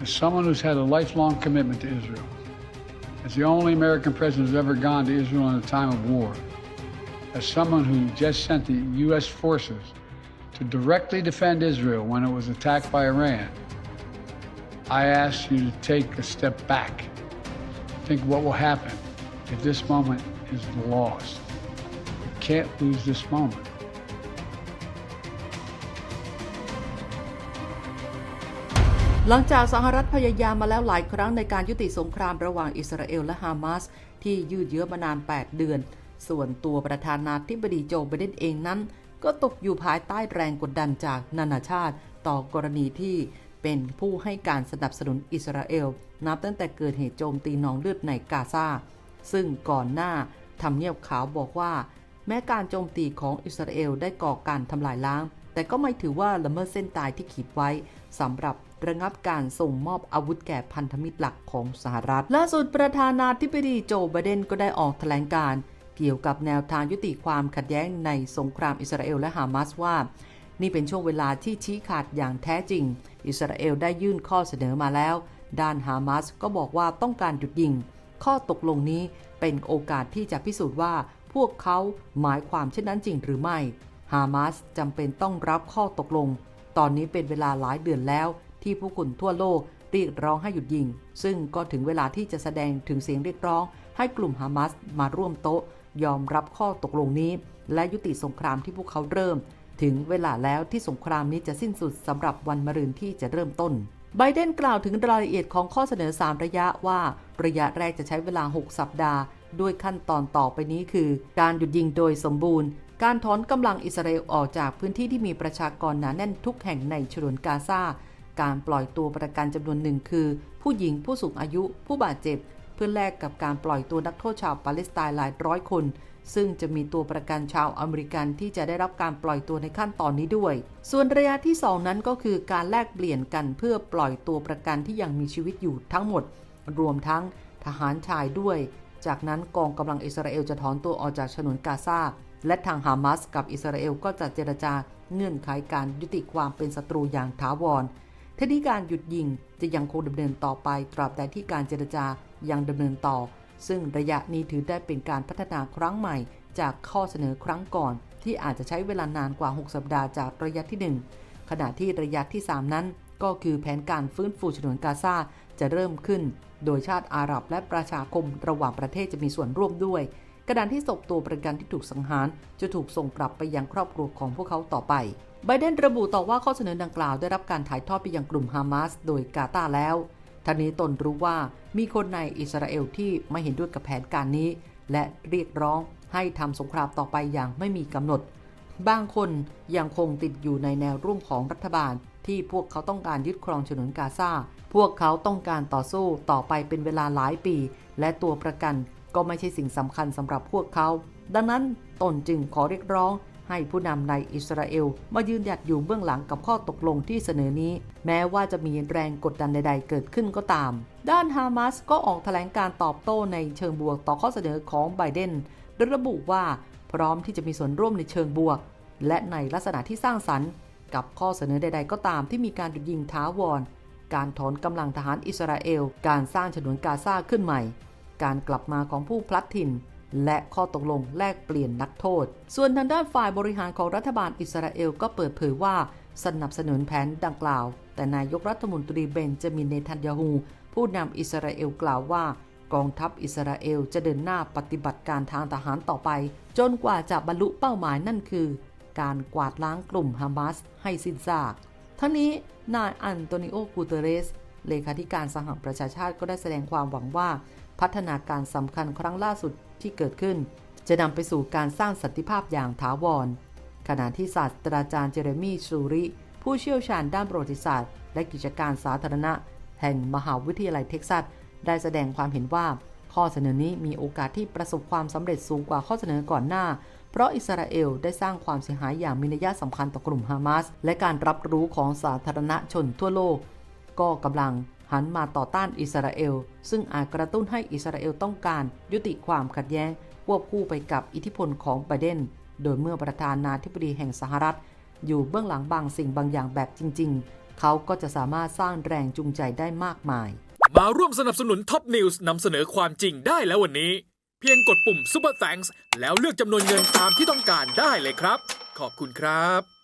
As someone who's had a lifelong commitment to Israel, as the only American president who's ever gone to Israel in a time of war, as someone who just sent the U.S. forces to directly defend Israel when it was attacked by Iran, I ask you to take a step back. Think what will happen if this moment is lost. You can't lose this moment. หลังจากสหรัฐพยายามมาแล้วหลายครั้งในการยุติสงครามระหว่างอิสราเอลและฮามาสที่ยืดเยื้อมานาน 8 เดือนส่วนตัวประธานาธิบดีโจไบเดนเองนั้นก็ตกอยู่ภายใต้แรงกดดันจากนานาชาติต่อกรณีที่เป็นผู้ให้การสนับสนุนอิสราเอลนับตั้งแต่เกิดเหตุโจมตีนองเลือดในกาซาซึ่งก่อนหน้าทำเนียบขาวบอกว่าแม้การโจมตีของอิสราเอลได้ก่อการทำลายล้างแต่ก็ไม่ถือว่าละเมิดเส้นตายที่ขีดไว้สำหรับระงับการส่งมอบอาวุธแก่พันธมิตรหลักของสหรัฐล่าสุดประธานาธิบดีโจไบเดนก็ได้ออกแถลงการณ์เกี่ยวกับแนวทางยุติความขัดแย้งในสงครามอิสราเอลและฮามาสว่านี่เป็นช่วงเวลาที่ชี้ขาดอย่างแท้จริงอิสราเอลได้ยื่นข้อเสนอมาแล้วด้านฮามาสก็บอกว่าต้องการหยุดยิงข้อตกลงนี้เป็นโอกาสที่จะพิสูจน์ว่าพวกเขาหมายความเช่นนั้นจริงหรือไม่ฮามาสจำเป็นต้องรับข้อตกลงตอนนี้เป็นเวลาหลายเดือนแล้วที่ผู้คนทั่วโลกเรียกร้องให้หยุดยิงซึ่งก็ถึงเวลาที่จะแสดงถึงเสียงเรียกร้องให้กลุ่มฮามาสมาร่วมโต๊ะยอมรับข้อตกลงนี้และยุติสงครามที่พวกเขาเริ่มถึงเวลาแล้วที่สงครามนี้จะสิ้นสุดสำหรับวันมะรืนที่จะเริ่มต้นไบเดนกล่าวถึงรายละเอียดของข้อเสนอ3ระยะว่าระยะแรกจะใช้เวลา6สัปดาห์ด้วยขั้นตอนต่อไปนี้คือการหยุดยิงโดยสมบูรณ์การถอนกำลังอิสราเอลออกจากพื้นที่ที่มีประชากรหนาแน่นทุกแห่งในฉนวนกาซาการปล่อยตัวประกันจำนวนหนึ่งคือผู้หญิงผู้สูงอายุผู้บาดเจ็บเพื่อแลกกับการปล่อยตัวนักโทษชาวปาเลสไตน์หลายร้อยคนซึ่งจะมีตัวประกันชาวอเมริกันที่จะได้รับการปล่อยตัวในขั้นตอนนี้ด้วยส่วนระยะที่2นั้นก็คือการแลกเปลี่ยนกันเพื่อปล่อยตัวประกันที่ยังมีชีวิตอยู่ทั้งหมดรวมทั้งทหารชายด้วยจากนั้นกองกำลังอิสราเอลจะถอนตัวออกจากฉนวนกาซาและทางฮามาสกับอิสราเอลก็จะเจรจาเงื่อนไขการยุติความเป็นศัตรูอย่างถาวรทีนี้การหยุดยิงจะยังคงดำเนินต่อไปตราบใดที่การเจรจายังดำเนินต่อซึ่งระยะนี้ถือได้เป็นการพัฒนาครั้งใหม่จากข้อเสนอครั้งก่อนที่อาจจะใช้เวลานานกว่า6สัปดาห์จากระยะที่1ขณะที่ระยะที่3นั้นก็คือแผนการฟื้นฟูฉนวนกาซาจะเริ่มขึ้นโดยชาติอาหรับและประชาคมระหว่างประเทศจะมีส่วนร่วมด้วยขณะที่ศพตัวประกันที่ถูกสังหารจะถูกส่งกลับไปยังครอบครัวของพวกเขาต่อไปไบเดนระบุต่อว่าข้อเสนอดังกล่าวได้รับการถ่ายทอดไปยังกลุ่มฮามาสโดยกาตาร์แล้วทั้งนี้ตนรู้ว่ามีคนในอิสราเอลที่ไม่เห็นด้วยกับแผนการนี้และเรียกร้องให้ทำสงครามต่อไปอย่างไม่มีกำหนดบางคนยังคงติดอยู่ในแนวร่วมของรัฐบาลที่พวกเขาต้องการยึดครองฉนวนกาซาพวกเขาต้องการต่อสู้ต่อไปเป็นเวลาหลายปีและตัวประกันก็ไม่ใช่สิ่งสำคัญสำหรับพวกเขาดังนั้นตนจึงขอเรียกร้องให้ผู้นำในอิสราเอลมายืนหยัดอยู่เบื้องหลังกับข้อตกลงที่เสนอนี้แม้ว่าจะมีแรงกดดันใดๆเกิดขึ้นก็ตามด้านฮามาสก็ออกแถลงการตอบโต้ในเชิงบวกต่อข้อเสนอของไบเดนโดยระบุว่าพร้อมที่จะมีส่วนร่วมในเชิงบวกและในลักษณะที่สร้างสรรค์กับข้อเสนอใดๆก็ตามที่มีการหยุดยิงถาวรการถอนกำลังทหารอิสราเอลการสร้างฉนวนกาซาขึ้นใหม่การกลับมาของผู้พลัดถิ่นและข้อตกลงแลกเปลี่ยนนักโทษส่วนทางด้านฝ่ายบริหารของรัฐบาลอิสราเอลก็เปิดเผยว่าสนับสนุนแผนดังกล่าวแต่นายกรัฐมนตรีเบนจามินเนทันยาฮูผู้นำอิสราเอลกล่าวว่ากองทัพอิสราเอลจะเดินหน้าปฏิบัติการทางทหารต่อไปจนกว่าจะบรรลุเป้าหมายนั่นคือการกวาดล้างกลุ่มฮามาสให้สิ้นซากทั้งนี้นายอันโตนิโอ กูเตเรสเลขาธิการสหประชาชาติก็ได้แสดงความหวังว่าพัฒนาการสำคัญครั้งล่าสุดที่เกิดขึ้นจะนำไปสู่การสร้างสันติภาพอย่างถาวรขณะที่ศาสตราจารย์เจเรมีชูริผู้เชี่ยวชาญด้านประวัติศาสตร์และกิจการสาธารณะแห่งมหาวิทยาลัยเท็กซัสได้แสดงความเห็นว่าข้อเสนอนี้มีโอกาสที่ประสบความสำเร็จสูงกว่าข้อเสนอก่อนหน้าเพราะอิสราเอลได้สร้างความเสียหายอย่างมีนัยสำคัญต่อกลุ่มฮามาสและการรับรู้ของสาธารณชนทั่วโลกก็กำลังหันมาต่อต้านอิสราเอลซึ่งอาจกระตุ้นให้อิสราเอลต้องการยุติความขัดแย้งควบคู่ไปกับอิทธิพลของไบเดนโดยเมื่อประธานาธิบดีแห่งสหรัฐอยู่เบื้องหลังบางสิ่งบางอย่างแบบจริงๆ เขาก็จะสามารถสร้างแรงจูงใจได้มากมาย มาร่วมสนับสนุนท็อปนิวส์นำเสนอความจริงได้แล้ววันนี้ เพียงกดปุ่ม Super Thanks แล้วเลือกจำนวนเงินตามที่ต้องการได้เลยครับ ขอบคุณครับ